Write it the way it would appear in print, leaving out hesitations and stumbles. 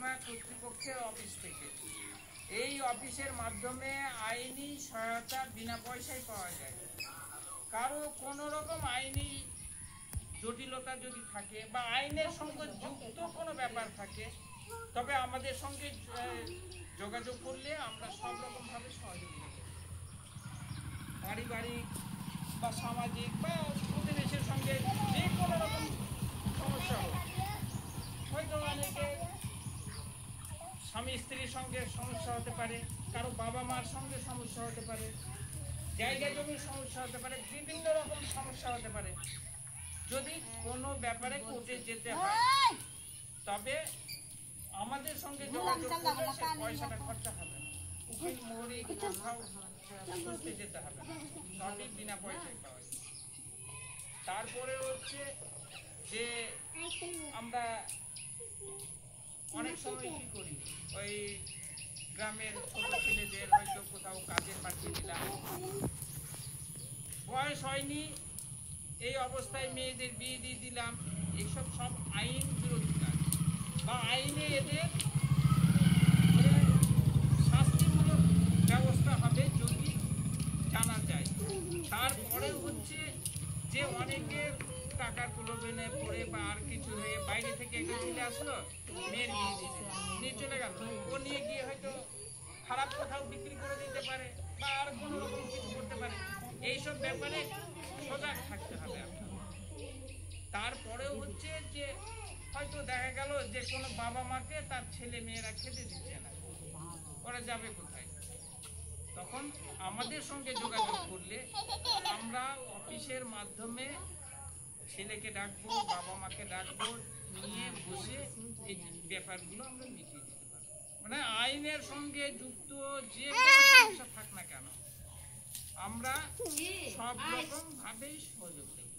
মহকুমা কর্তৃপক্ষের অফিস থেকে। এই অফিসের মাধ্যমে আইনি সহায়তা বিনা পয়সায় পাওয়া যায়। কারো কোনো রকম আইনি জটিলতা যদি থাকে বা আইনের সঙ্গে যুক্ত কোনো ব্যাপার থাকে, তবে আমাদের সঙ্গে যোগাযোগ করলে আমরা সব রকমভাবে সহযোগিতা করি। পারিবারিক বা সামাজিক বা প্রতিবেশীর সঙ্গে যে কোনো রকম সমস্যা হোক, হয়তো অনেকে স্বামী স্ত্রীর সঙ্গে সমস্যা হতে পারে, কারো বাবা মার সঙ্গে সমস্যা হতে পারে, জায়গা জমির সমস্যা হতে পারে, বিভিন্ন রকম সমস্যা হতে পারে। যদি কোনো ব্যাপারে কোর্টে যেতে হয়, তবে আমাদের সঙ্গে যোগাযোগ করলে সে পয়সাটা খরচা হবে না, উকিল মোহরি কোথাও খুঁজতে যেতে হবে না, সঠিক বিনা পয়সায় পাওয়া যায়। তারপরে হচ্ছে যে আমরা অনেক সময় কি করি, ওই গ্রামের ছোট ছেলেদের হয়তো কোথাও কাজে পাঠিয়ে দিলাম, বয়স হয়নি, এই অবস্থায় মেয়েদের বিয়ে দিয়ে দিলাম, এইসব সব আইন বিরোধী কাজ বা আইনে এদের শাস্তিমূলক ব্যবস্থা হবে যদি জানা যায়। তারপরে হচ্ছে যে অনেকে টাকার প্রলোভনে পড়ে বা আর কিছু হয়ে বাইরে থেকে একটা ছেলে আসলো, মেয়ের বিয়ে দিতে নিয়ে চলে গেল, ও নিয়ে গিয়ে হয়তো খারাপ কোথাও বিক্রি করে দিতে পারে বা আর কোনো রকম কিছু করতে পারে। এইসব ব্যাপারে সজাগ থাকতে হবে আপনার। তারপরেও হচ্ছে যে হয়তো দেখা গেল যে কোনো বাবা মাকে তার ছেলে মেয়েরা খেতে দিচ্ছে না, ওরা যাবে কোথায়? তখন আমাদের সঙ্গে যোগাযোগ করলে আমরা অফিসের মাধ্যমে ছেলেকে ডাকবো, বাবা মাকে ডাকবো, নিয়ে বসে এই ব্যাপারগুলো আমরা মিটিয়ে দিতে পারবো। মানে আইনের সঙ্গে যুক্ত যে কোনো সমস্যা থাক না কেন, আমরা সব রকম ভাবেই সহযোগ দেব।